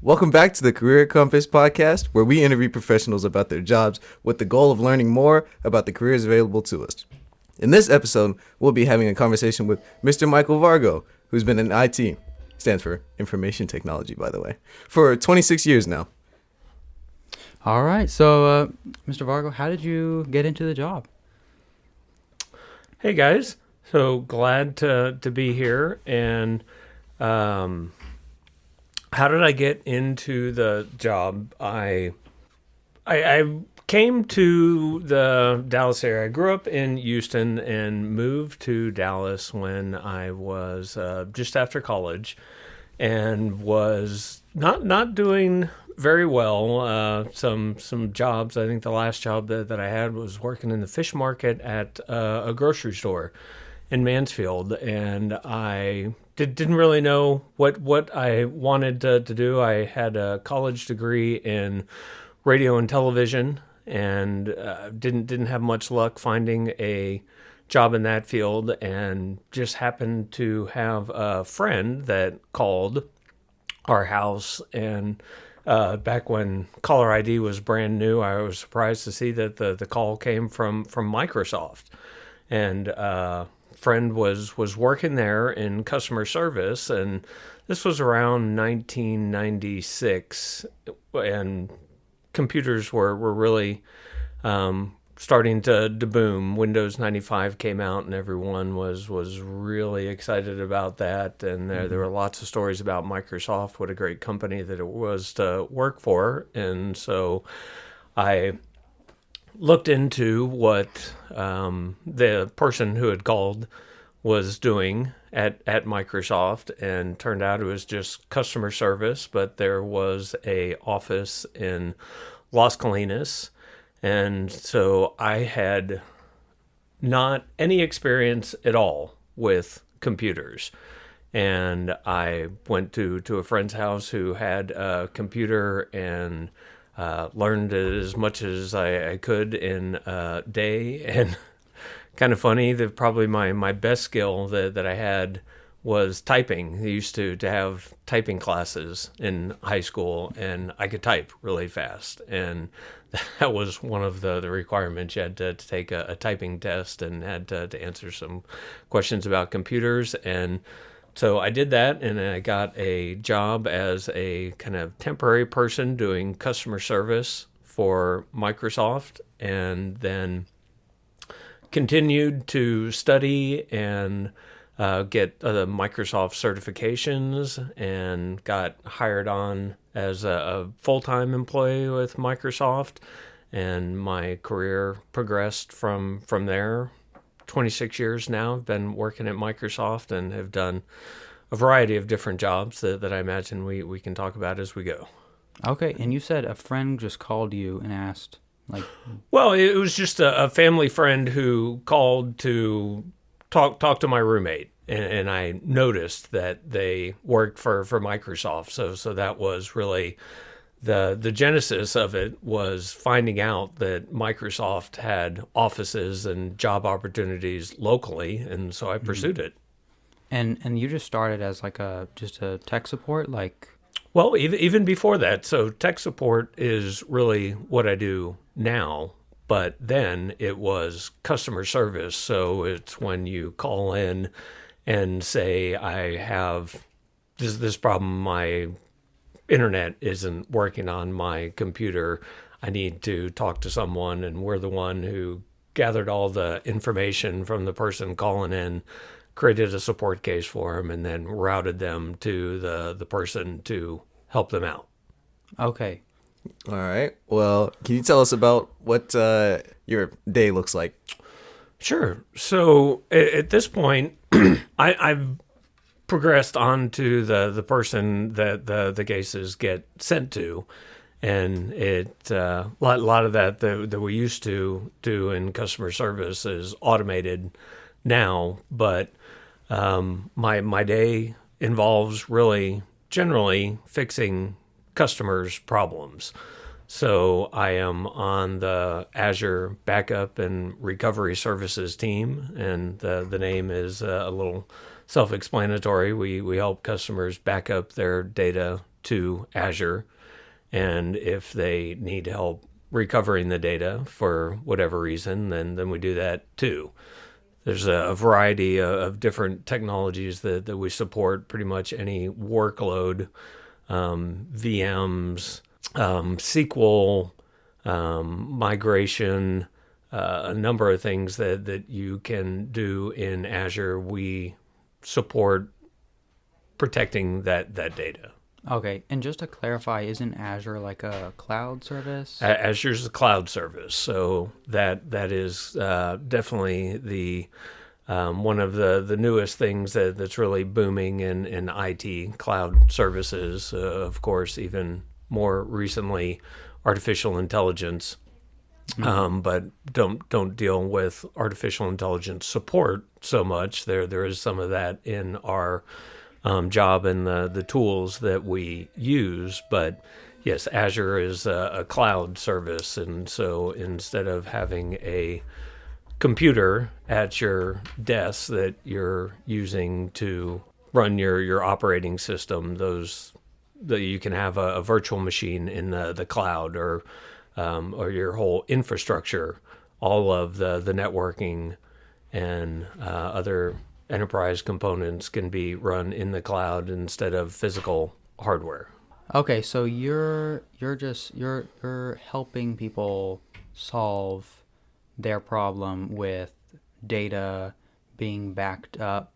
Welcome back to the Career Compass podcast, where we interview professionals about their jobs with the goal of learning more about the careers available to us. In this episode, we'll be having a conversation with Mr. Michael Vargo, who's been in IT, stands for Information Technology, by the way, for 26 years now. All right, so Mr. Vargo, how did you get into the job? Hey guys, so glad to be here. And how did I get into the job? I came to the Dallas area. I grew up in Houston and moved to Dallas when I was just after college, and was not doing very well. Some jobs. I think the last job that I had was working in the fish market at a grocery store in Mansfield, and I didn't really know what I wanted to do. I had a college degree in radio and television, and didn't have much luck finding a job in that field, and just happened to have a friend that called our house. And back when caller ID was brand new, I was surprised to see that the call came from Microsoft. And friend was working there in customer service, and this was around 1996, and computers were really starting to boom. Windows 95 came out, and everyone was really excited about that. And there were lots of stories about Microsoft, what a great company that it was to work for. And so I looked into what the person who had called was doing at Microsoft, and turned out it was just customer service, but there was a office in Las Colinas. And so I had not any experience at all with computers. And I went to a friend's house who had a computer, and learned as much as I could in a day. And kind of funny that probably my best skill that I had was typing. I used to have typing classes in high school, and I could type really fast. And that was one of the requirements. You had to take a typing test, and had to answer some questions about computers. And so I did that, and I got a job as a kind of temporary person doing customer service for Microsoft, and then continued to study and get Microsoft certifications, and got hired on as a full-time employee with Microsoft. And my career progressed from there. 26 years now. I've been working at Microsoft, and have done a variety of different jobs that I imagine we can talk about as we go. Okay, and you said a friend just called you and asked, like... Well, it was just a family friend who called to talk to my roommate, and I noticed that they worked for Microsoft. So that was really the genesis of it, was finding out that Microsoft had offices and job opportunities locally, and so I pursued it. And you just started as like just a tech support, like... Well, even before that. So tech support is really what I do now, but then it was customer service. So it's when you call in and say, I have this problem, my internet isn't working on my computer, I need to talk to someone, and we're the one who gathered all the information from the person calling in, created a support case for them, and then routed them to the person to help them out. Okay. All right. Well, can you tell us about what your day looks like? Sure. So at this point, I've progressed on to the person that the cases get sent to. And a lot of that we used to do in customer service is automated now. But my day involves really generally fixing customers' problems. So I am on the Azure Backup and Recovery Services team, and the name is a little self-explanatory. We help customers back up their data to Azure. And if they need help recovering the data for whatever reason, then we do that too. There's a variety of different technologies that we support, pretty much any workload, VMs, SQL, migration, a number of things that you can do in Azure. We support protecting that data. Okay, and just to clarify, isn't Azure like a cloud service? Azure's a cloud service, so that is definitely the one of the newest things that's really booming in IT cloud services. Of course, even more recently, artificial intelligence. But don't deal with artificial intelligence support so much. There is some of that in our job and the tools that we use. But yes, Azure is a cloud service, and so instead of having a computer at your desk that you're using to run your operating system, that you can have a virtual machine in the cloud, or your whole infrastructure, all of the networking and other enterprise components can be run in the cloud instead of physical hardware. Okay, so you're helping people solve their problem with data being backed up.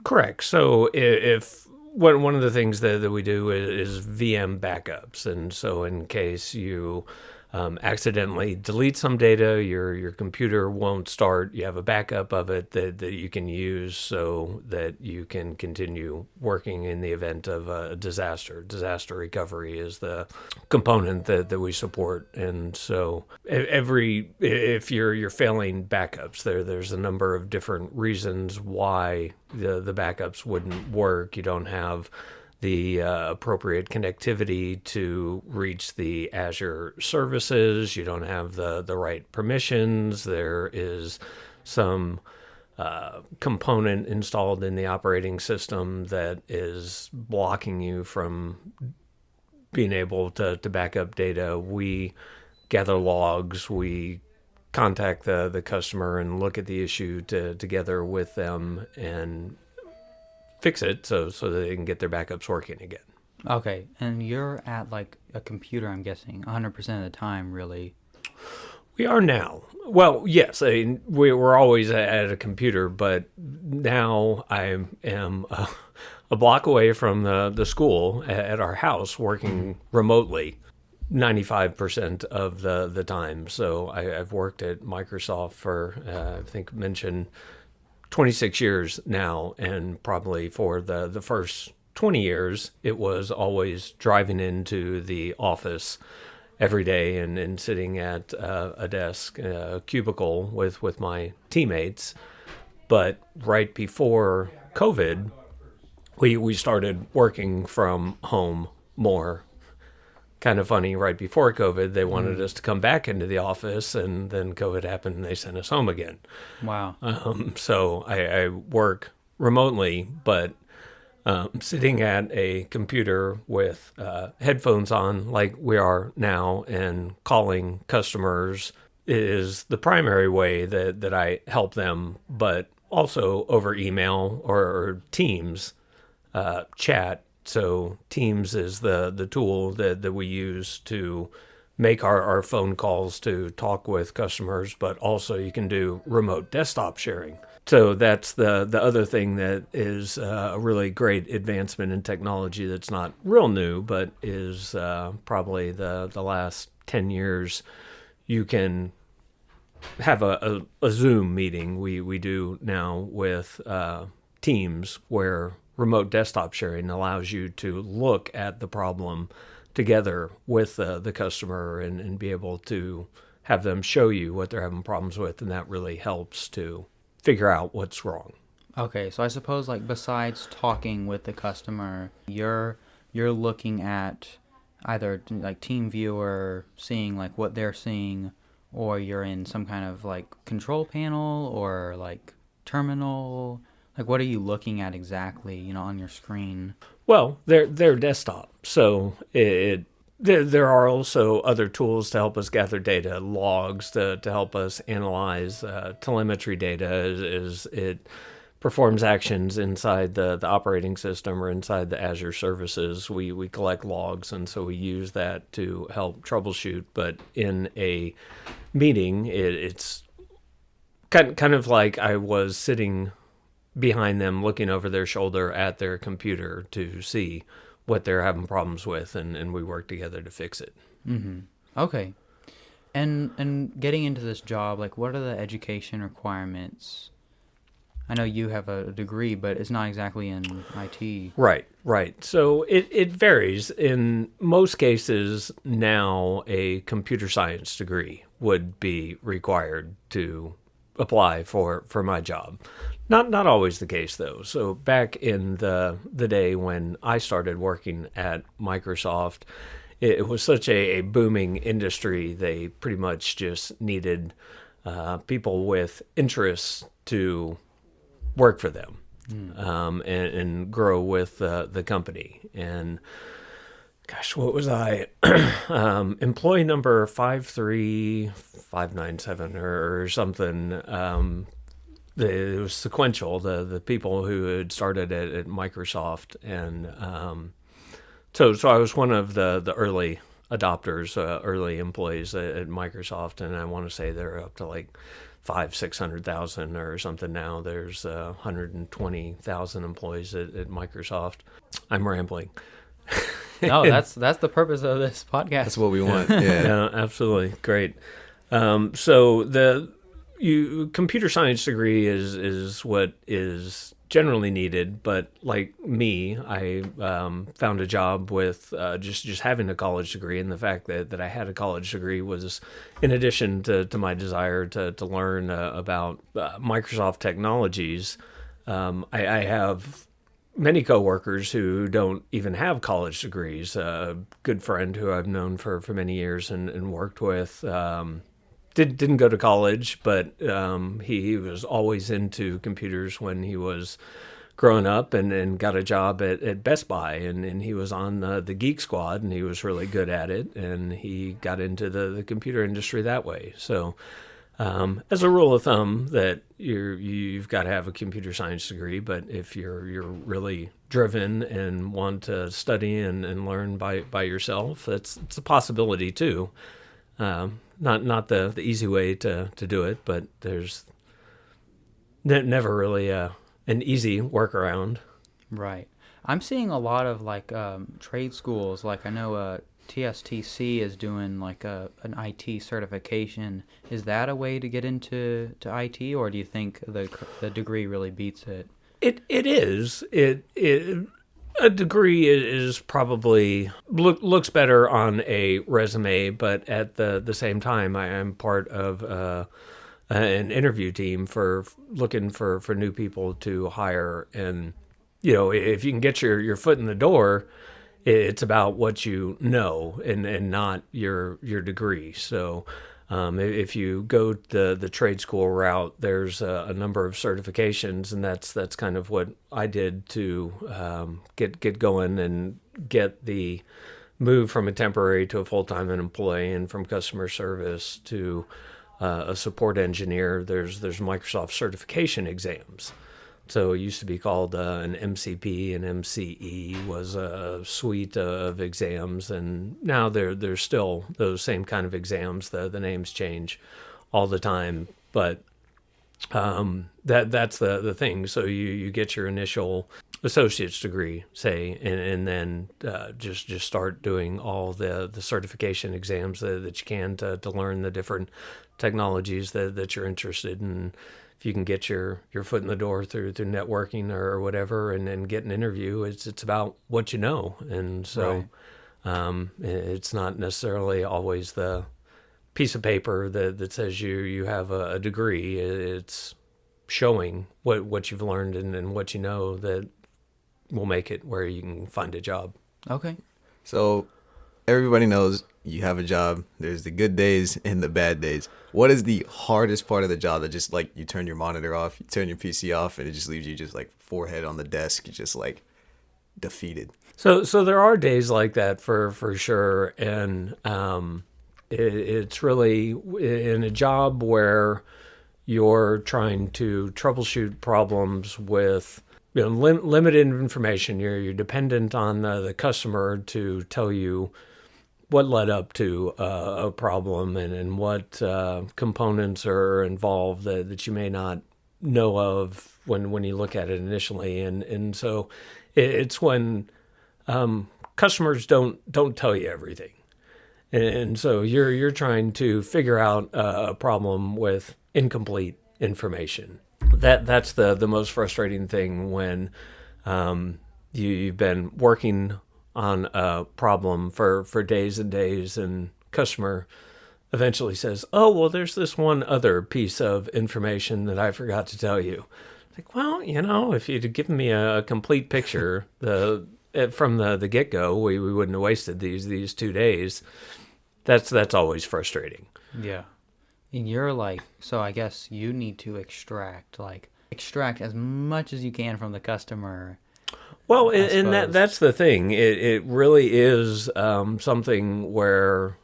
Correct. So if one of the things that we do is VM backups, and so in case you accidentally delete some data, your computer won't start. You have a backup of it that you can use so that you can continue working in the event of a disaster. Disaster recovery is the component that we support. And so if you're failing backups, there's a number of different reasons why the backups wouldn't work. You don't have the appropriate connectivity to reach the Azure services. You don't have the right permissions. There is some component installed in the operating system that is blocking you from being able to back up data. We gather logs. We contact the customer and look at the issue together with them and fix it so that they can get their backups working again. Okay, and you're at like a computer, I'm guessing, 100% of the time, really. We are now. Well, yes, I mean, we're always at a computer, but now I am a block away from the school at our house, working remotely 95% of the time. So I've worked at Microsoft for, I think mentioned, 26 years now, and probably for the first 20 years, it was always driving into the office every day and sitting at a desk, a cubicle with my teammates. But right before COVID, we started working from home more. Kind of funny, right before COVID, they wanted us to come back into the office, and then COVID happened and they sent us home again. Wow. So I work remotely, but sitting at a computer with headphones on like we are now and calling customers is the primary way that I help them, but also over email or Teams chat. So Teams is the tool that we use to make our phone calls to talk with customers, but also you can do remote desktop sharing. So that's the other thing that is a really great advancement in technology that's not real new, but is probably the last 10 years. You can have a Zoom meeting. We do now with Teams, where remote desktop sharing allows you to look at the problem together with the customer and be able to have them show you what they're having problems with, and that really helps to figure out what's wrong. Okay, so I suppose like besides talking with the customer, you're looking at either like TeamViewer, seeing like what they're seeing, or you're in some kind of like control panel or like terminal. Like, what are you looking at exactly, on your screen? Well, they're desktop, so there are also other tools to help us gather data, logs to help us analyze telemetry data as it performs actions inside the operating system or inside the Azure services. We collect logs, and so we use that to help troubleshoot. But in a meeting, it's kind of like I was sitting behind them looking over their shoulder at their computer to see what they're having problems with, and we work together to fix it. Okay. And getting into this job, like, what are the education requirements? I know you have a degree, but it's not exactly in IT. Right. So it varies. In most cases now, a computer science degree would be required to apply for my job. Not always the case, though. So back in the day when I started working at Microsoft, it was such a booming industry. They pretty much just needed people with interests to work for them and grow with the company. And gosh, what was I? Employee number 53597 or something. It was sequential, the people who had started at Microsoft. And so I was one of the early adopters, early employees at Microsoft. And I want to say they're up to like 600,000 or something now. There's 120,000 employees at Microsoft. I'm rambling. No, that's the purpose of this podcast. That's what we want. Yeah. Yeah, absolutely. Great. So the computer science degree is what is generally needed, but like me, I found a job with just having a college degree, and the fact that I had a college degree was in addition to my desire to learn about Microsoft technologies. I have many coworkers who don't even have college degrees. A good friend who I've known for many years and worked with didn't go to college, but he was always into computers when he was growing up, and got a job at Best Buy, and he was on the Geek Squad, and he was really good at it, and he got into the computer industry that way. So as a rule of thumb, that you've got to have a computer science degree, but if you're really driven and want to study and learn by yourself, it's a possibility too. Not the easy way to do it, but there's never really an easy workaround. Right. I'm seeing a lot of like trade schools. Like I know TSTC is doing like an IT certification. Is that a way to get into IT, or do you think the degree really beats it? It is. A degree is probably looks better on a resume, but at the same time, I am part of an interview team for looking for new people to hire. And if you can get your foot in the door, it's about what you know and not your degree. So if you go the trade school route, there's a number of certifications, and that's kind of what I did to get going and get the move from a temporary to a full-time employee, and from customer service to a support engineer. There's Microsoft certification exams. So it used to be called an MCP, and MCE was a suite of exams, and now there's still those same kind of exams. The names change all the time, but that's the thing. So you get your initial associate's degree, say, and then just start doing all the certification exams that you can to learn the different technologies that you're interested in. If you can get your foot in the door through networking or whatever, and then get an interview, it's about what you know. And so it's not necessarily always the piece of paper that says you have a degree. It's showing what you've learned and what you know that will make it where you can find a job. Okay. So everybody knows you have a job. There's the good days and the bad days. What is the hardest part of the job that just like you turn your monitor off, you turn your PC off, and it just leaves you just like forehead on the desk, just like defeated? So there are days like that for sure, and it's really in a job where you're trying to troubleshoot problems with limited information. You're dependent on the customer to tell you what led up to a problem and what components are involved that you may not know of when you look at it initially, and so it's when customers don't tell you everything, and so you're trying to figure out a problem with incomplete information. That's the most frustrating thing when you've been working on a problem for days and days, and customer eventually says, "Oh, well, there's this one other piece of information that I forgot to tell you." Like, well, if you'd given me a complete picture from the get-go, we wouldn't have wasted these 2 days. That's always frustrating. Yeah. And you're like, so I guess you need to extract as much as you can from the customer. Well, and that's the thing. It really is something where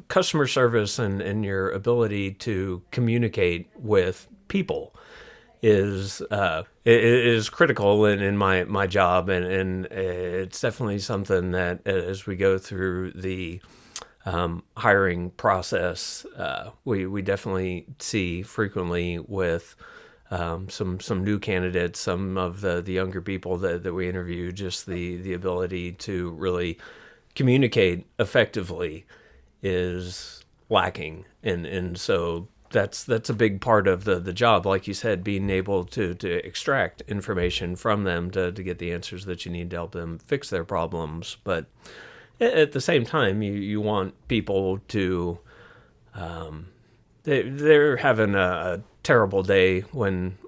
customer service and your ability to communicate with people is critical in my job, and it's definitely something that as we go through the hiring process, we definitely see frequently with some new candidates, some of the younger people that we interview, just the ability to really communicate effectively is lacking, and so that's a big part of the job. Like you said, being able to extract information from them to get the answers that you need to help them fix their problems, but at the same time, you want people to they're having a terrible day when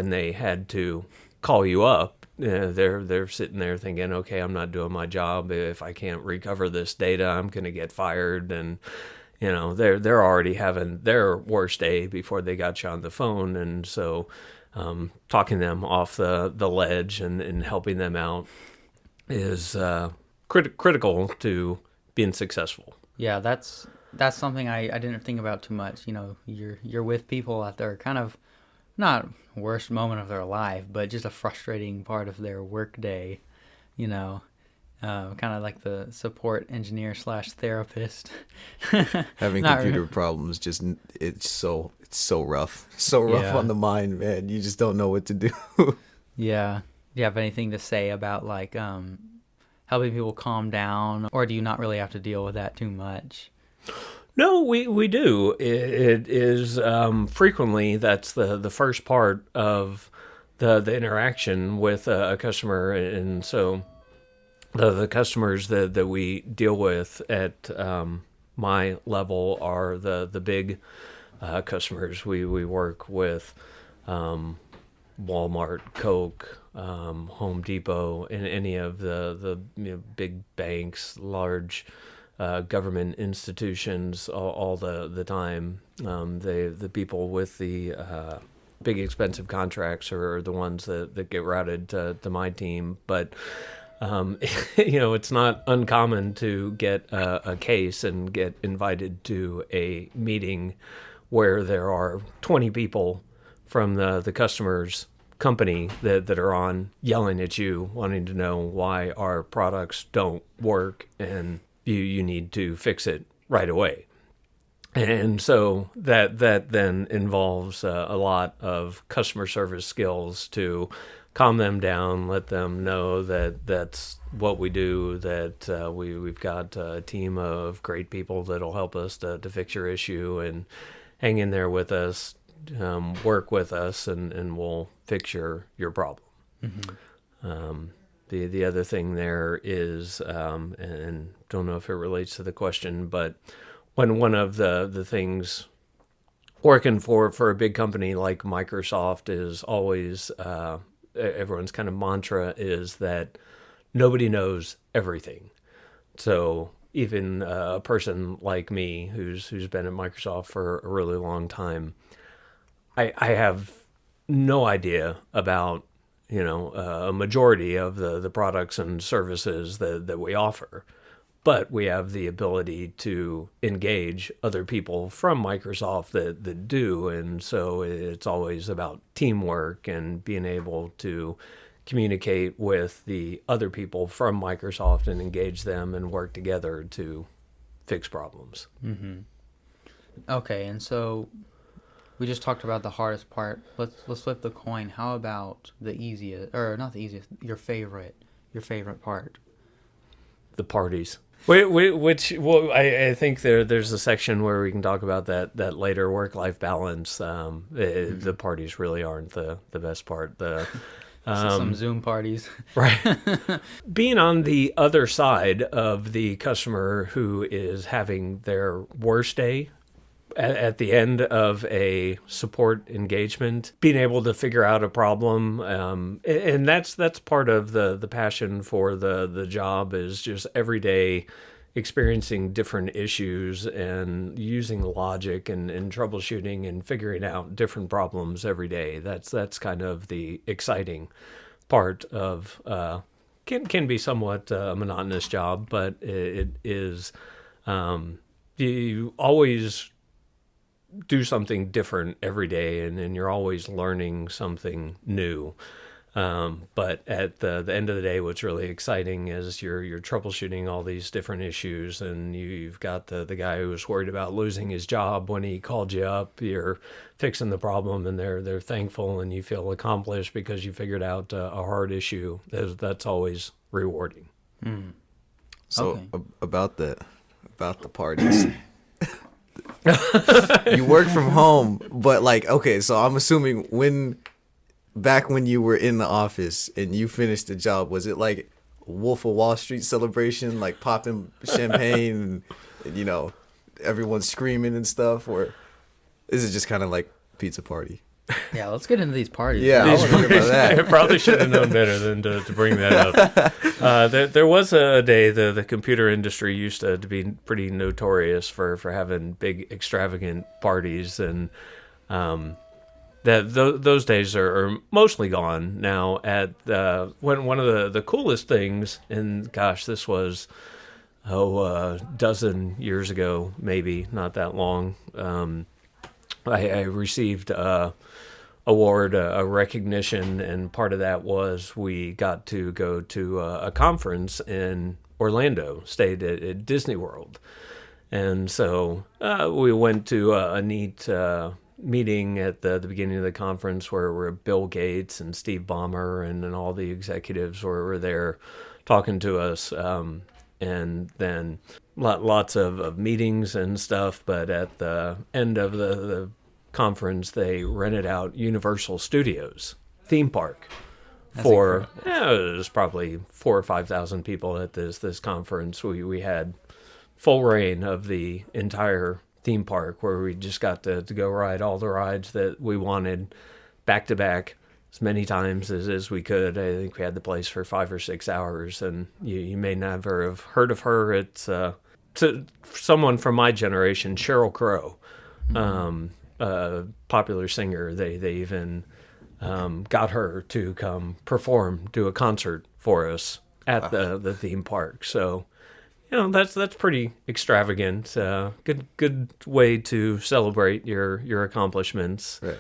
they had to call you up. They're sitting there thinking, okay, I'm not doing my job. If I can't recover this data, I'm going to get fired. And they're already having their worst day before they got you on the phone. And so talking them off the ledge and helping them out is critical to being successful. Yeah, that's something I didn't think about too much. You're with people that they're kind of not worst moment of their life, but just a frustrating part of their work day. Kind of like the support engineer / therapist. Having computer problems, just it's so rough, Yeah. on the mind, man. You just don't know what to do. Yeah. Do you have anything to say about helping people calm down, or do you not really have to deal with that too much? No, we do. It is frequently that's the first part of the interaction with a customer, and so the customers that we deal with at my level are the big customers. We work with Walmart, Coke, Home Depot, and any of the big banks, large government institutions all the time. The people with the big expensive contracts are the ones that get routed to my team. But it's not uncommon to get a case and get invited to a meeting where there are 20 people from the customer's company that are on yelling at you, wanting to know why our products don't work and you need to fix it right away. And so that then involves a lot of customer service skills to calm them down, let them know that that's what we do, that we've got a team of great people that'll help us to fix your issue, and hang in there with us, work with us, and we'll fix your problem. Mm-hmm. The other thing there is, and don't know if it relates to the question, but when one of the things working for a big company like Microsoft is always, everyone's kind of mantra is that nobody knows everything. So even a person like me who's been at Microsoft for a really long time, I have no idea about a majority of the products and services that we offer. But we have the ability to engage other people from Microsoft that do. And so it's always about teamwork and being able to communicate with the other people from Microsoft and engage them and work together to fix problems. Okay, and so we just talked about the hardest part. Let's flip the coin. How about the easiest, or not the easiest, your favorite part? The parties. I think there's a section where we can talk about that later, work-life balance. The parties really aren't the best part. Some Zoom parties. Right. Being on the other side of the customer who is having their worst day at the end of a support engagement, being able to figure out a problem, and that's part of the passion for the job, is just every day experiencing different issues and using logic and troubleshooting and figuring out different problems every day. That's kind of the exciting part of can be somewhat a monotonous job, but it is you always do something different every day, and you're always learning something new. But at the end of the day, what's really exciting is you're troubleshooting all these different issues, and you've got the guy who was worried about losing his job when he called you up. You're fixing the problem, and they're thankful, and you feel accomplished because you figured out a hard issue. That's always rewarding. So Okay. about the parties. You work from home, but like, okay, so I'm assuming back when you were in the office and you finished the job, was it like Wolf of Wall Street celebration, like popping champagne and everyone's screaming and stuff, or is it just kind of like pizza party? Yeah, let's get into these parties. Yeah, I want to hear about that. I probably should have known better than to bring that up. There was a day the computer industry used to be pretty notorious for having big extravagant parties, and those days are mostly gone now. One of the coolest things, and gosh, this was a dozen years ago, maybe not that long. I received award, a recognition, and part of that was we got to go to a conference in Orlando, stayed at Disney World. And so we went to a neat meeting at the beginning of the conference where Bill Gates and Steve Ballmer and all the executives were there talking to us. And then lots of meetings and stuff. But at the end of the conference, they rented out Universal Studios theme park for it was probably 4,000 or 5,000 people at this conference. We had full reign of the entire theme park, where we just got to go ride all the rides that we wanted back to back as many times as we could. I think we had the place for 5 or 6 hours, and you may never have heard of her. It's to someone from my generation, Sheryl Crow. A popular singer. They even got her to come do a concert for us at the theme park. So, that's pretty extravagant. Good way to celebrate your accomplishments. Right.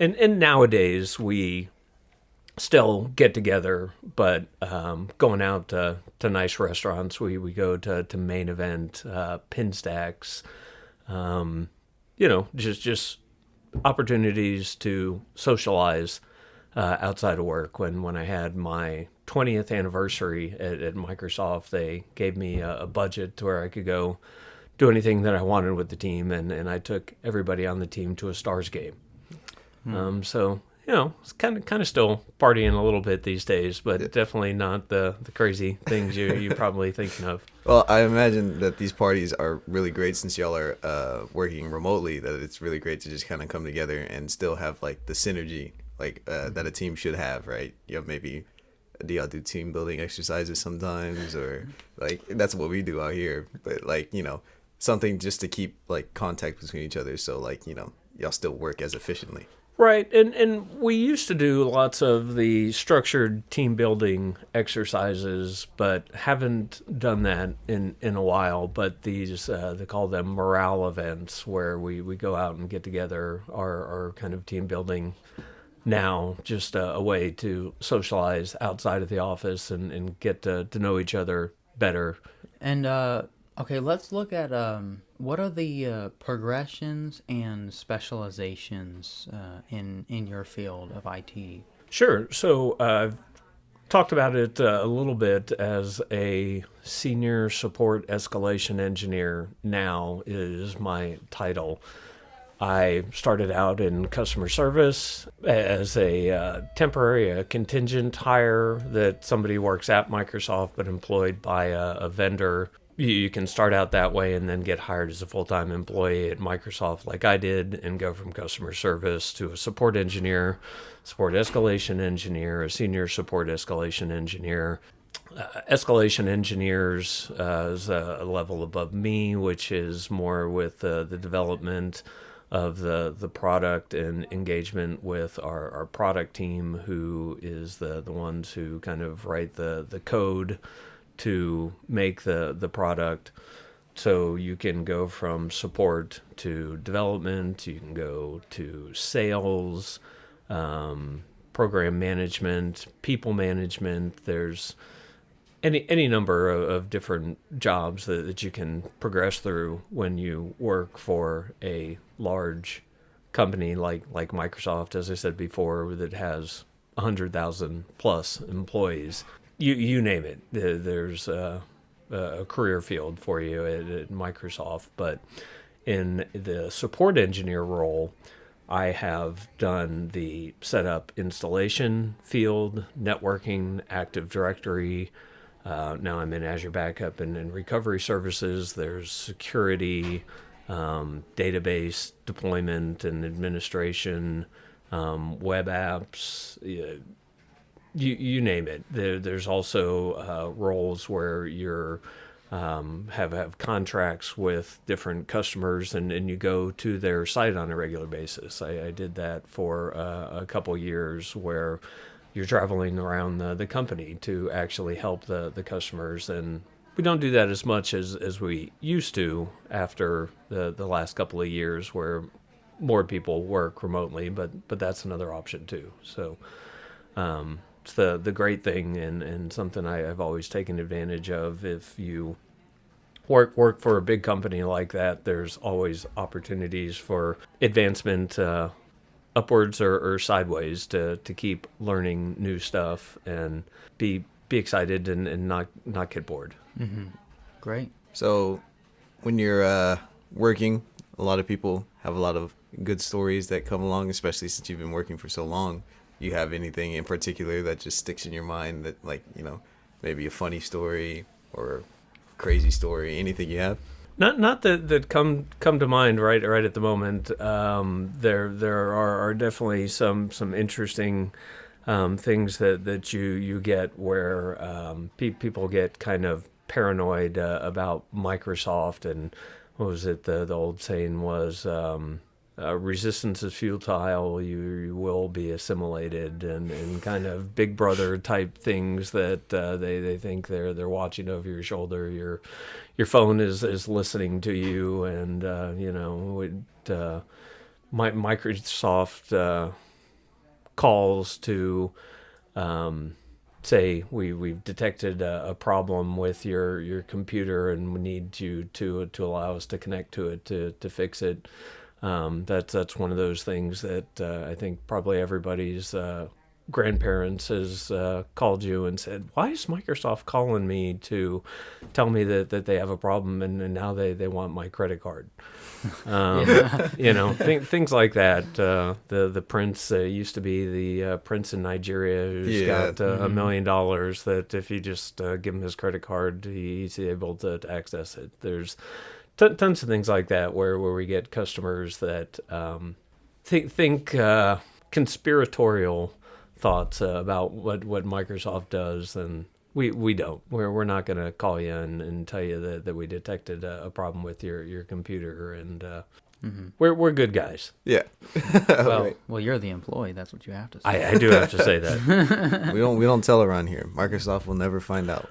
And nowadays we still get together, but going out to nice restaurants. We go to Main Event, Pinstacks. Just opportunities to socialize outside of work. When I had my 20th anniversary at Microsoft, they gave me a budget to where I could go do anything that I wanted with the team, and I took everybody on the team to a Stars game. So it's kind of still partying a little bit these days, but definitely not the crazy things you're probably thinking of. Well, I imagine that these parties are really great since y'all are working remotely, that it's really great to just kind of come together and still have like the synergy that a team should have, right? Maybe do y'all do team building exercises sometimes, or like that's what we do out here? But like something just to keep like contact between each other, so like y'all still work as efficiently. Right, and we used to do lots of the structured team building exercises, but haven't done that in a while. But these, they call them morale events, where we go out and get together, our kind of team building now, just a way to socialize outside of the office and get to know each other better. And okay, let's look at what are the progressions and specializations in your field of IT? Sure. So I've talked about it a little bit as a senior support escalation engineer. Now is my title. I started out in customer service as a temporary, contingent hire that somebody works at Microsoft but employed by a vendor. You can start out that way and then get hired as a full-time employee at Microsoft like I did, and go from customer service to a support engineer, support escalation engineer, a senior support escalation engineer. Escalation engineers is a level above me, which is more with the development of the product and engagement with our product team, who is the ones who kind of write the code to make the product. So you can go from support to development, you can go to sales, program management, people management. There's any number of different jobs that you can progress through when you work for a large company like Microsoft, as I said before, that has 100,000 plus employees. You name it. There's a career field for you at Microsoft. But in the support engineer role, I have done the setup installation field, networking, Active Directory. Now I'm in Azure Backup and Recovery Services. There's security, database deployment and administration, web apps. You name it. There's also roles where you're have contracts with different customers, and you go to their site on a regular basis. I did that for a couple years, where you're traveling around the company to actually help the customers. And we don't do that as much as we used to after the last couple of years, where more people work remotely, but that's another option too. So it's the great thing, and something I've always taken advantage of. If you work for a big company like that, there's always opportunities for advancement, upwards or sideways, to keep learning new stuff and be excited and not get bored. Mm-hmm. Great. So when you're working, a lot of people have a lot of good stories that come along, especially since you've been working for so long. You have anything in particular that just sticks in your mind, that like, maybe a funny story or crazy story, anything you have? Not that come to mind right at the moment. There are definitely some interesting things that you get where people get kind of paranoid about Microsoft. And what was it? The old saying was, resistance is futile, you will be assimilated, and kind of Big Brother type things that they think they're watching over your shoulder. Your phone is listening to you, and Microsoft calls to say we've detected a problem with your computer, and we need you to allow us to connect to it to fix it. That's one of those things that I think probably everybody's grandparents has called you and said, "Why is Microsoft calling me to tell me that they have a problem, and now they want my credit card?" Things like that. The prince used to be the prince in Nigeria who's got $1 million, that if you just give him his credit card, he's able to access it. There's tons of things like that where we get customers that think conspiratorial thoughts about what Microsoft does, then we don't. We're not going to call you and tell you that we detected a problem with your computer, and we're good guys. Yeah. Well, Right. well, you're the employee. That's what you have to say. I do have to say that. We don't tell around here. Microsoft will never find out.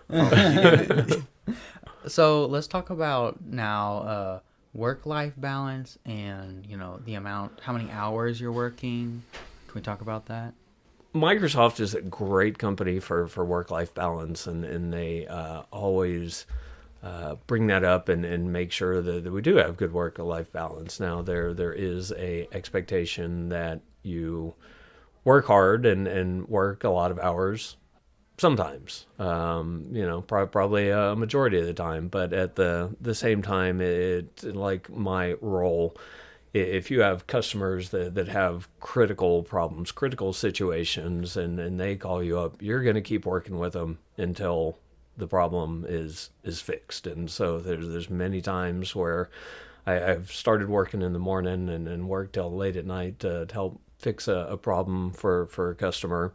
So let's talk about now work-life balance and, the amount, how many hours you're working. Can we talk about that? Microsoft is a great company for work-life balance, and they always bring that up and make sure that we do have good work-life balance. Now, there is a expectation that you work hard and work a lot of hours sometimes, probably a majority of the time, but at the same time, it like my role, if you have customers that have critical problems, critical situations, and they call you up, you're going to keep working with them until the problem is fixed. And so there's many times where I've started working in the morning and worked till late at night to help fix a problem for a customer.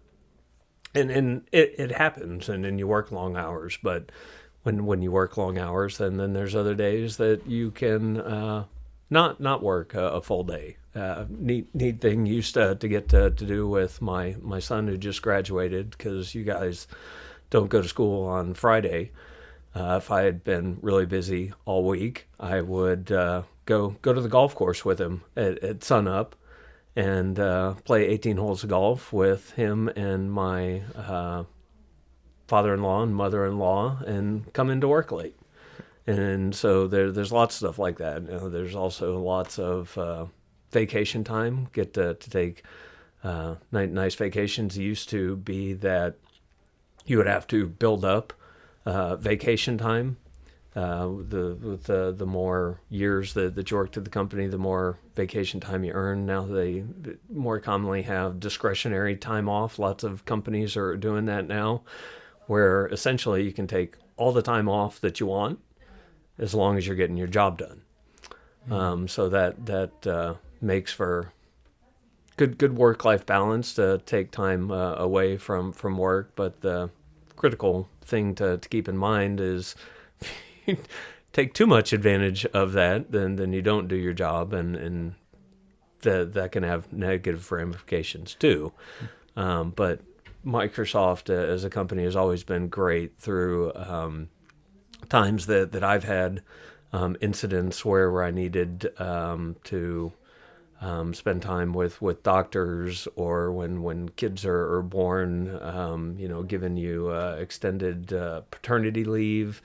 And it happens, and then you work long hours. But when you work long hours, then there's other days that you can not work a full day. Neat thing used to get to do with my son who just graduated, because you guys don't go to school on Friday. If I had been really busy all week, I would go to the golf course with him at sunup, and play 18 holes of golf with him and my father-in-law and mother-in-law, and come into work late. And so there's lots of stuff like that. There's also lots of vacation time. Get to take nice vacations. It used to be that you would have to build up vacation time. The more years that you work at the company, the more vacation time you earn. Now they more commonly have discretionary time off. Lots of companies are doing that now, where essentially you can take all the time off that you want as long as you're getting your job done. So that makes for good work-life balance to take time away from work. But the critical thing to keep in mind is take too much advantage of that, then you don't do your job, and that can have negative ramifications too. But Microsoft as a company has always been great through times that I've had incidents where I needed to spend time with doctors, or when kids are born, giving you extended paternity leave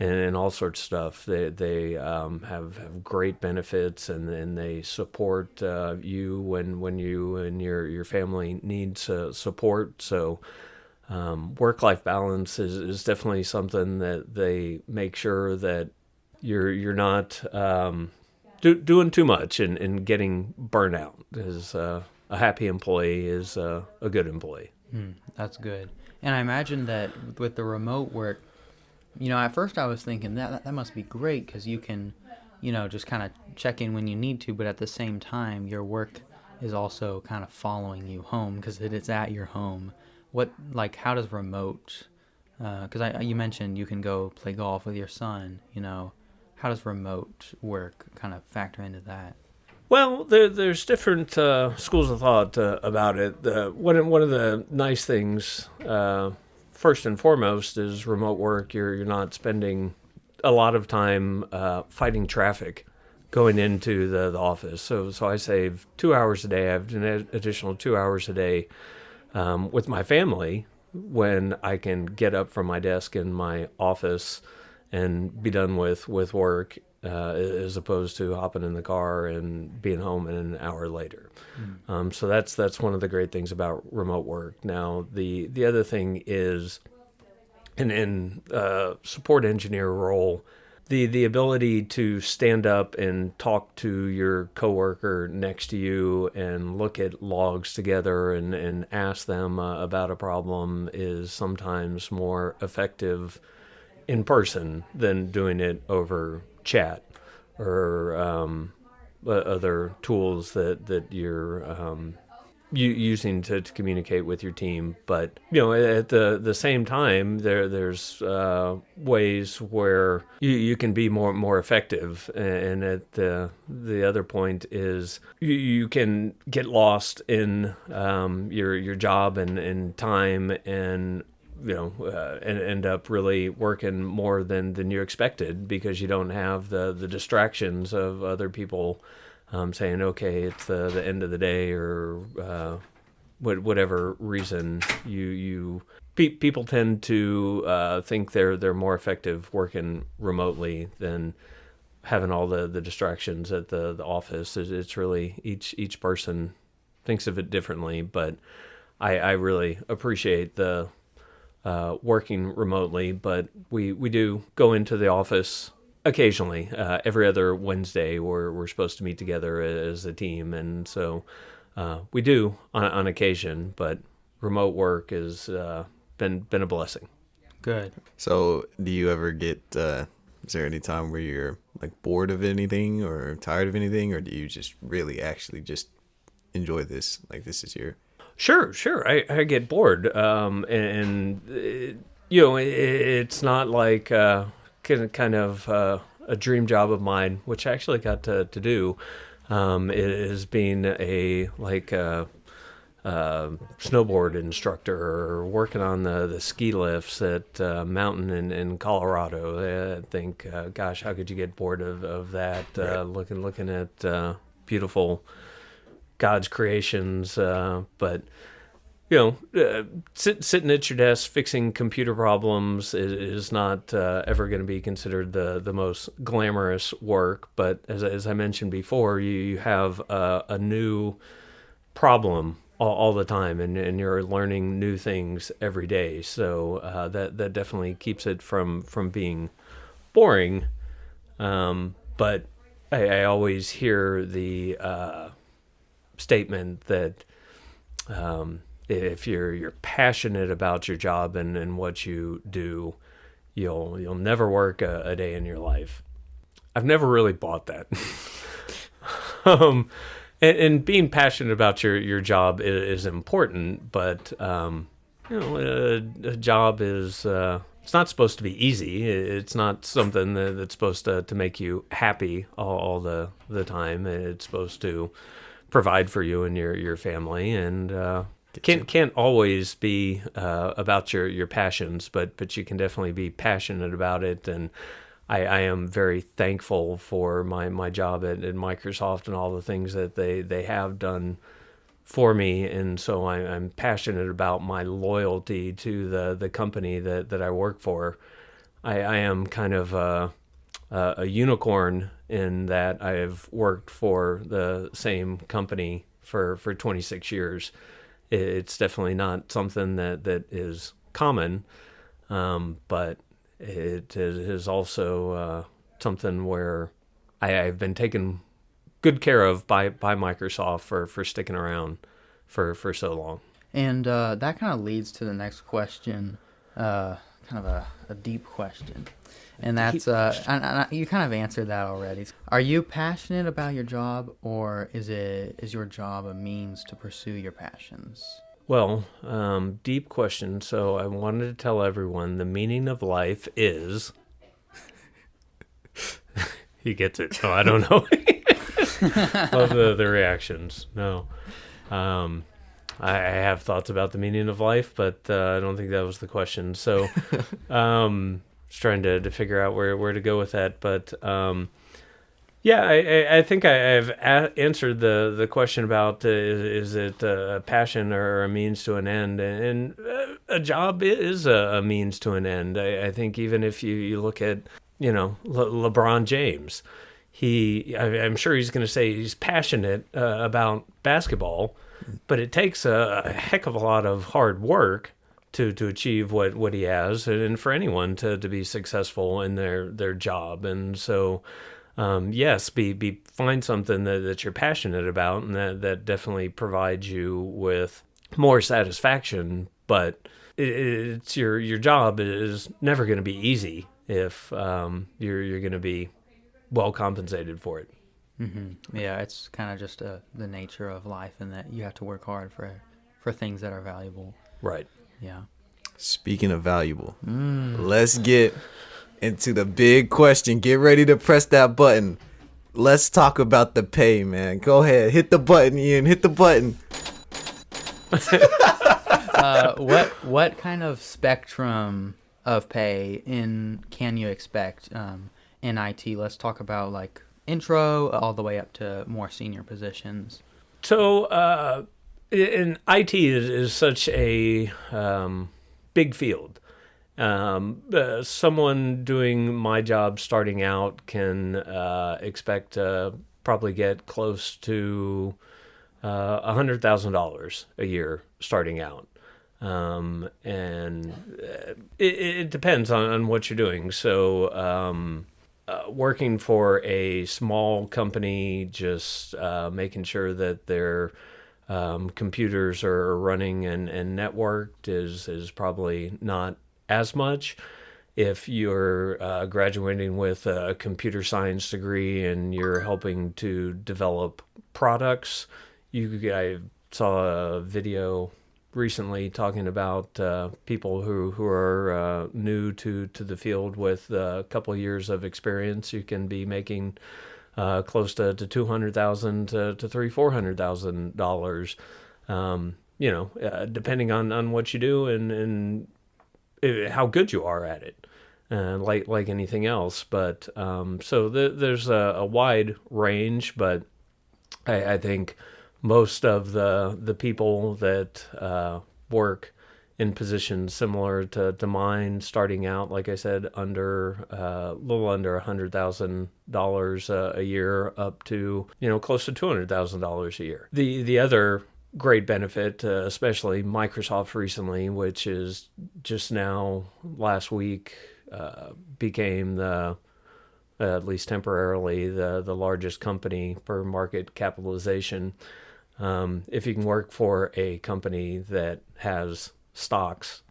and all sorts of stuff. They have great benefits, and they support you when you and your family needs support. So work-life balance is definitely something that they make sure that you're not doing too much and getting burnout. As a happy employee is a good employee. That's good. And I imagine that with the remote work, at first I was thinking that must be great, because you can, just kind of check in when you need to, but at the same time, your work is also kind of following you home, because it is at your home. How does remote, because you mentioned you can go play golf with your son, how does remote work kind of factor into that? Well, there's different schools of thought about it. One of the nice things, first and foremost, is remote work. You're not spending a lot of time fighting traffic going into the office. So I save 2 hours a day. I have an additional 2 hours a day with my family, when I can get up from my desk in my office and be done with work, as opposed to hopping in the car and being home an hour later. So that's one of the great things about remote work. Now, the other thing is, in support engineer role, the ability to stand up and talk to your coworker next to you and look at logs together and ask them about a problem is sometimes more effective in person than doing it over chat or other tools that you're using to communicate with your team. But at the same time, there's ways where you can be more effective. And at the other point is you can get lost in your job and time, and and end up really working more than you expected, because you don't have the distractions of other people saying, okay, it's the end of the day, or whatever reason. People tend to think they're more effective working remotely than having all the distractions at the office. It's really each person thinks of it differently, but I really appreciate the working remotely. But we do go into the office occasionally. Every other Wednesday, we're supposed to meet together as a team, and so we do on occasion. But remote work has been a blessing. Good. So, do you ever get? Is there any time where you're like bored of anything or tired of anything, or do you just really actually just enjoy this? Like, this is your. Sure. I get bored, and it's not like kind of a dream job of mine, which I actually got to do. It has been a snowboard instructor, or working on the ski lifts at Mountain in Colorado. I think, gosh, how could you get bored of that? Right. Looking at beautiful God's creations, but sitting at your desk fixing computer problems is not ever going to be considered the most glamorous work. But as I mentioned before, you have a new problem all the time, and you're learning new things every day. So that definitely keeps it from being boring. But I always hear the statement that if you're passionate about your job and what you do, you'll never work a day in your life. I've never really bought that. And being passionate about your job is important, but a job is it's not supposed to be easy. It's not something that's supposed to make you happy all the time. It's supposed to provide for you and your family, and can't always be about your passions, but you can definitely be passionate about it. And I am very thankful for my job at Microsoft and all the things that they have done for me, and so I'm passionate about my loyalty to the company that I work for. I am kind of a unicorn in that I've worked for the same company for 26 years. It's definitely not something that is common, but it is also something where I've been taken good care of by Microsoft for sticking around for so long. And that kind of leads to the next question, kind of a deep question. And that's, and you kind of answered that already. Are you passionate about your job, or is your job a means to pursue your passions? Well, deep question. So I wanted to tell everyone the meaning of life is... He gets it. Oh, I don't know. Love the reactions. No. I have thoughts about the meaning of life, but I don't think that was the question. So just trying to figure out where to go with that. But yeah, I think I've answered the question about is it a passion or a means to an end? And a job is a means to an end. I think even if you look at, LeBron James, I'm sure he's going to say he's passionate about basketball, but it takes a heck of a lot of hard work to achieve what he has, and for anyone to be successful in their job. And so, yes, find something that you're passionate about, and that definitely provides you with more satisfaction. But it's your job is never going to be easy if you're going to be well compensated for it. Yeah, it's kind of just the nature of life, and that you have to work hard for things that are valuable. Right. Yeah. Speaking of valuable, let's get into the big question. Get ready to press that button. Let's talk about the pay, man. Go ahead. Hit the button, Ian. Hit the button. What kind of spectrum of pay can you expect in IT? Let's talk about like intro all the way up to more senior positions. So, in IT is such a big field. Someone doing my job starting out can expect to probably get close to $100,000 a year starting out. And it depends on what you're doing. So, working for a small company, just making sure that their computers are running and networked is probably not as much. If you're graduating with a computer science degree and you're helping to develop products, I saw a video recently talking about people who are new to the field with a couple of years of experience. You can be making close to $200,000 to $400,000. Depending on what you do and how good you are at it, like anything else. But so there's a wide range, but I think most of the people that work in positions similar to mine, starting out, like I said, under a little under $100,000 a year, up to close to $200,000 a year. The other great benefit, especially Microsoft recently, which is just now last week became at least temporarily the largest company per market capitalization. If you can work for a company that has stocks,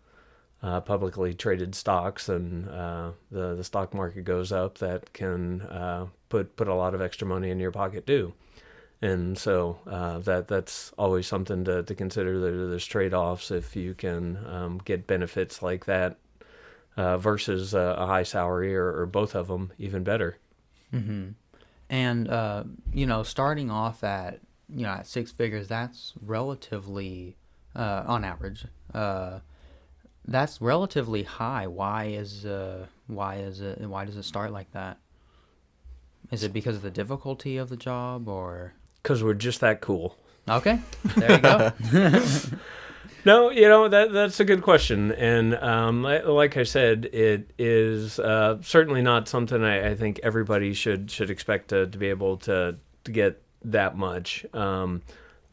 publicly traded stocks, and the stock market goes up, that can put a lot of extra money in your pocket too. And so that's always something to consider. There's trade-offs if you can get benefits like that versus a high salary, or both of them, even better. Mm-hmm. And starting off at at six figures, that's relatively on average. That's relatively high. Why does it start like that? Is it because of the difficulty of the job, or? Because we're just that cool. Okay, there you go. No, that's a good question, and like I said, it is certainly not something I think everybody should expect to be able to get that much.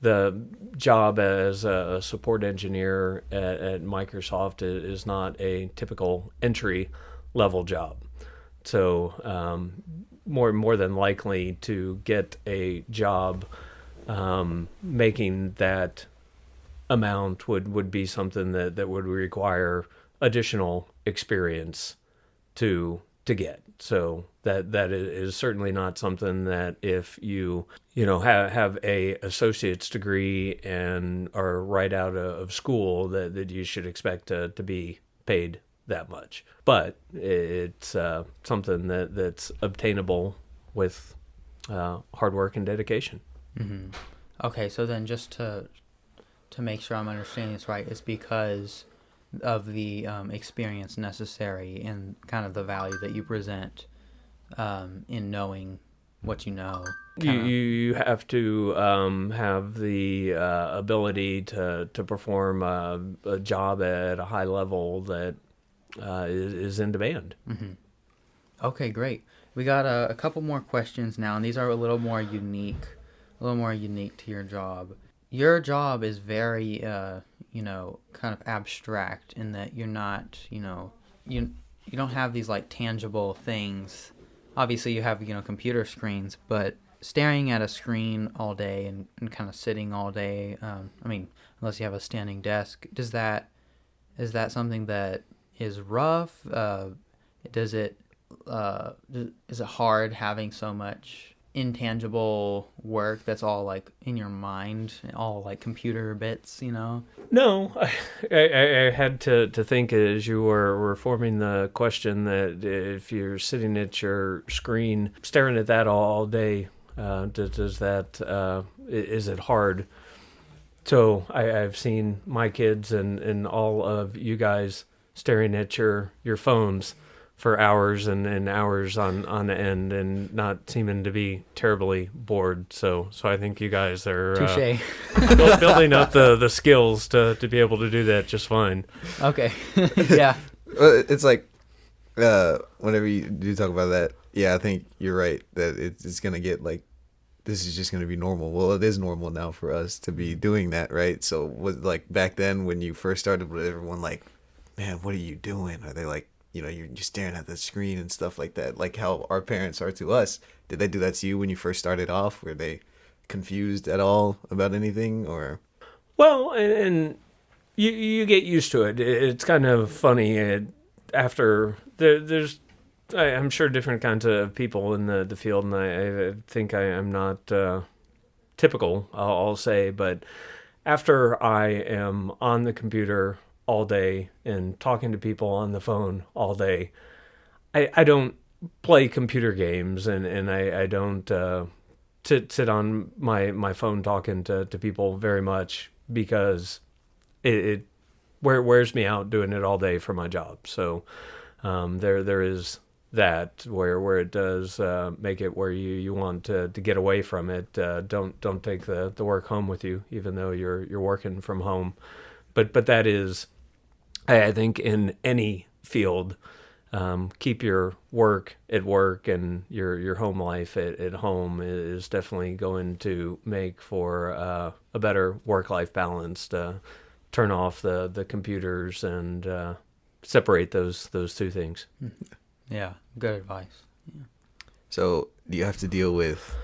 The job as a support engineer at Microsoft is not a typical entry level job, so more than likely to get a job making that amount would be something that would require additional experience to get. So that is certainly not something that if you have a associate's degree and are right out of school that you should expect to be paid that much. But it's something that's obtainable with hard work and dedication. Mm-hmm. Okay, so then just to make sure I'm understanding this right, it's because of the experience necessary and kind of the value that you present in knowing what you know. You have to have the ability to perform a job at a high level that is in demand. Mm-hmm. Okay, great. We got a couple more questions now, and these are a little more unique to your job. Your job is very, kind of abstract in that you're not, you don't have these like tangible things. Obviously, you have, computer screens, but staring at a screen all day and kind of sitting all day, unless you have a standing desk, is that something that is rough? Is it hard having so much intangible work that's all like in your mind, all like computer bits, you know? No, I had to think as you were forming the question that if you're sitting at your screen staring at that all day, does that is it hard? So I've seen my kids and all of you guys staring at your phones for hours and hours on end and not seeming to be terribly bored. So I think you guys are Touche. building up the skills to be able to do that just fine. Okay. Yeah. It's like whenever you do talk about that, yeah, I think you're right that it's gonna get like, this is just gonna be normal. Well, it is normal now for us to be doing that, right? So was like back then when you first started, with everyone like, man, what are you doing? Are they like, you're just staring at the screen and stuff like that, like how our parents are to us? Did they do that to you when you first started off? Were they confused at all about anything, or? Well, and you get used to it. It's kind of funny after there's I'm sure different kinds of people in the field, and I think I'm not typical, I'll say, but after I am on the computer all day and talking to people on the phone all day, I don't play computer games, and I don't sit on my phone talking to people very much, because it wears me out doing it all day for my job. So there is that where it does make it where you want to get away from it. Don't take the work home with you, even though you're working from home. But that is, I think, in any field, keep your work at work and your home life at home is definitely going to make for a better work-life balance. To turn off the computers and separate those two things. Yeah. Good advice. Yeah. So you have to deal with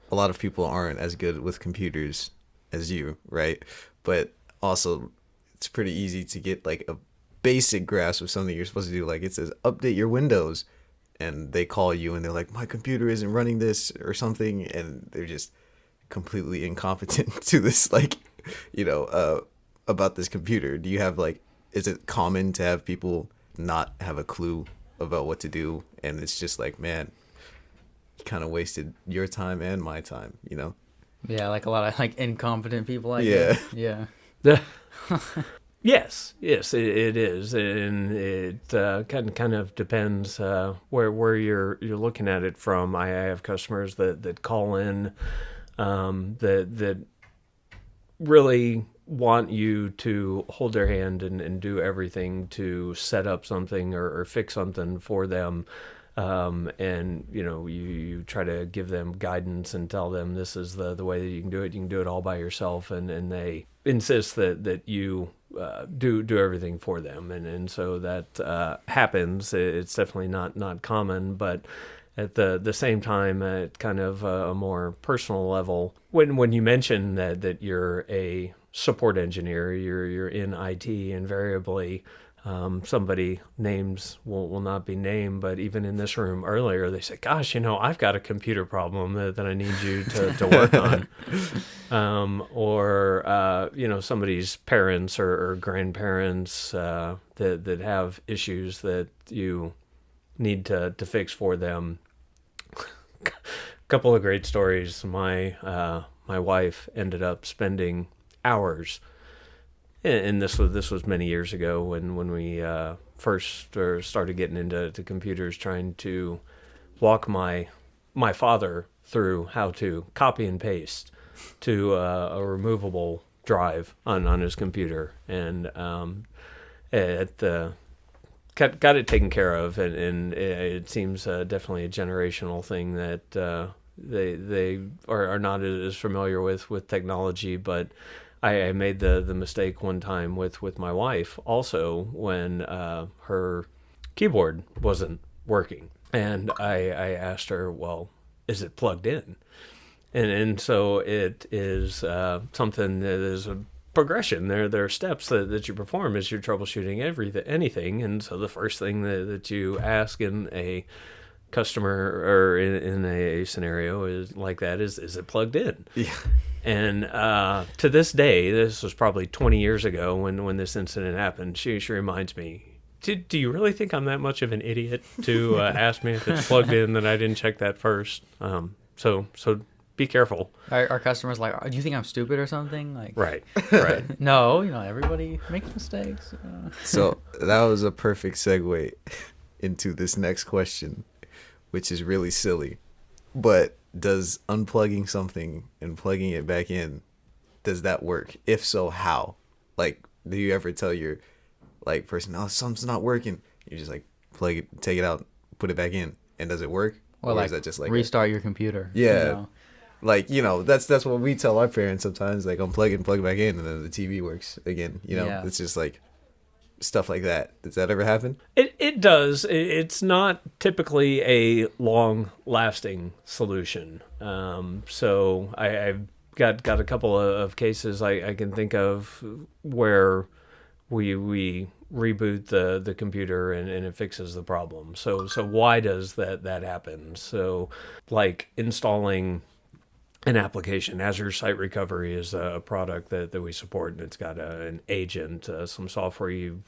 a lot of people aren't as good with computers as you, right? But also it's pretty easy to get like a basic grasp of something you're supposed to do. Like it says update your Windows, and they call you and they're like, my computer isn't running this or something, and they're just completely incompetent to this, like, about this computer. Do you have like, is it common to have people not have a clue about what to do, and it's just like, man, you kind of wasted your time and my time, Yeah, like a lot of like incompetent people like Yeah. that. Yeah. Yes, it is, and it kind of depends where you're looking at it from. I have customers that call in that really want you to hold their hand and do everything to set up something or fix something for them. And you try to give them guidance and tell them this is the way that you can do it. You can do it all by yourself, and they insist that you do everything for them, and so that happens. It's definitely not common, but at the same time, at kind of a more personal level, when you mention that you're a support engineer, you're in IT, invariably somebody names will not be named, but even in this room earlier, they said, gosh, I've got a computer problem that I need you to work on. Or somebody's parents or grandparents that have issues that you need to fix for them. Couple of great stories. My wife ended up spending hours, and this was many years ago when we first started getting into computers, trying to walk my father through how to copy and paste to a removable drive on his computer, and got it taken care of, and it seems definitely a generational thing that they are not as familiar with technology. But I made the mistake one time with my wife also, when her keyboard wasn't working, and I asked her, well, is it plugged in? And so it is something that is a progression. There are steps that you perform as you're troubleshooting anything. And so the first thing that you ask in a customer or in a scenario is like that is it plugged in? Yeah. And to this day, this was probably 20 years ago when this incident happened. She reminds me, do you really think I'm that much of an idiot to ask me if it's plugged in that I didn't check that first? So be careful. Our customers like, do you think I'm stupid or something? Like, Right. no, everybody makes mistakes. So that was a perfect segue into this next question, which is really silly. But does unplugging something and plugging it back in, does that work? If so, how? Like, do you ever tell your like person, oh, something's not working? You just like plug it, take it out, put it back in, and does it work? Or is like that just like restart your computer? Yeah. Like, that's what we tell our parents sometimes, like unplug it and plug it back in, and then the TV works again. Yeah. It's just like stuff like that. Does that ever happen? It does. It's not typically a long-lasting solution. So I've got a couple of cases I can think of where we reboot the computer and it fixes the problem. So why does that happen? So like installing an application. Azure Site Recovery is a product that we support, and it's got an agent, some software you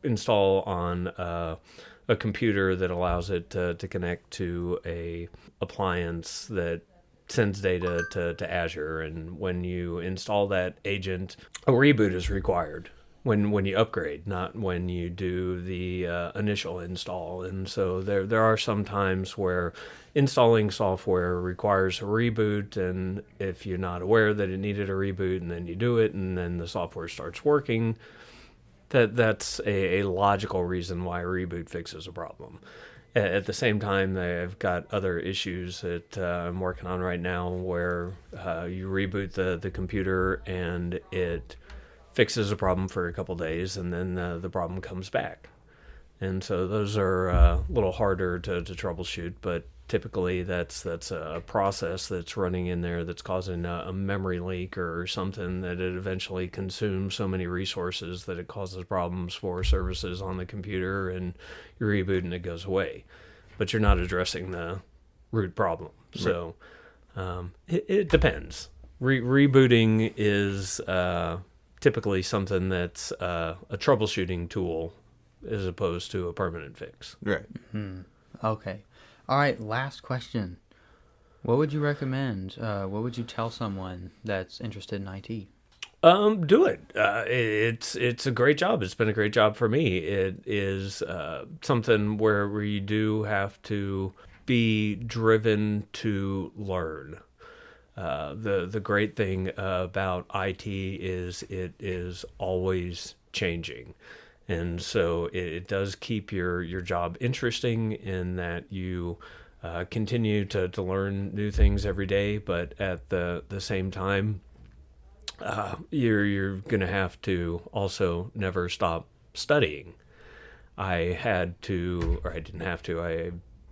install on a computer that allows it to connect to a appliance that sends data to Azure. And when you install that agent, a reboot is required when you upgrade, not when you do the initial install. And so there are some times where installing software requires a reboot, and if you're not aware that it needed a reboot and then you do it and then the software starts working, that's a logical reason why a reboot fixes a problem. At the same time, I've got other issues that I'm working on right now where you reboot the computer and it fixes a problem for a couple days, and then the problem comes back. And so those are a little harder to troubleshoot, but typically that's a process that's running in there that's causing a memory leak or something, that it eventually consumes so many resources that it causes problems for services on the computer, and you reboot and it goes away. But you're not addressing the root problem. Right. So it depends. Rebooting is typically something that's a troubleshooting tool as opposed to a permanent fix. Right. Mm-hmm. Okay. All right, last question. What would you recommend? What would you tell someone that's interested in IT? Do it. It's a great job. It's been a great job for me. It is something where you do have to be driven to learn. The great thing about IT is it is always changing. And so it does keep your job interesting in that you continue to learn new things every day, but at the same time, you're going to have to also never stop studying. I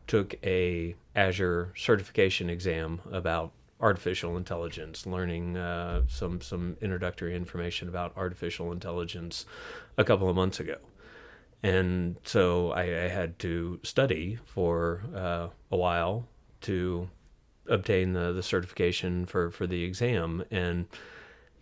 took a Azure certification exam about artificial intelligence, learning some introductory information about artificial intelligence a couple of months ago. And so I had to study for a while to obtain the certification for the exam. And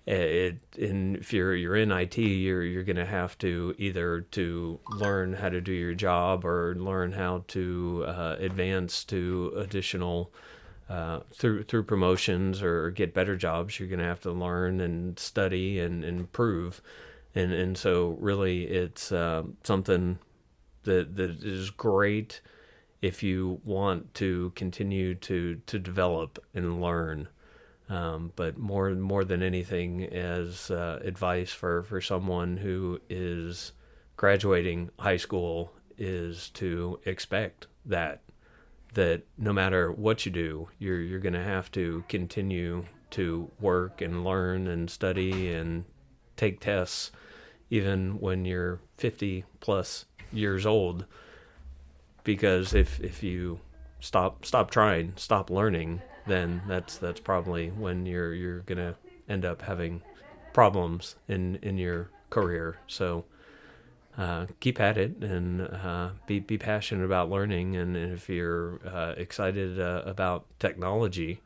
if you're in IT, you're going to have to either to learn how to do your job or learn how to advance to additional through promotions or get better jobs. You're going to have to learn and study and improve. And so really it's something that is great if you want to continue to develop and learn. But more than anything, as advice for someone who is graduating high school, is to expect that no matter what you do, you're going to have to continue to work and learn and study and take tests, even when you're 50 plus years old. Because if you stop trying, stop learning, then that's probably when you're going to end up having problems in your career. So keep at it and be passionate about learning. And if you're excited about technology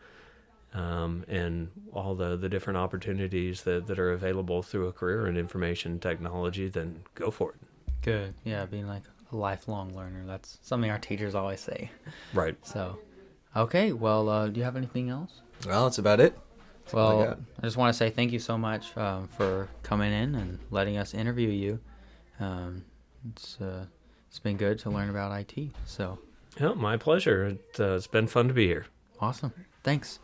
and all the different opportunities that are available through a career in information technology, then go for it. Good. Yeah, being like a lifelong learner. That's something our teachers always say. Right. So, okay. Well, do you have anything else? Well, that's about it. That's all I Well, got. I just want to say thank you so much for coming in and letting us interview you. It's been good to learn about IT. So Yeah, my pleasure. It's been fun to be here. awesome. Thanks.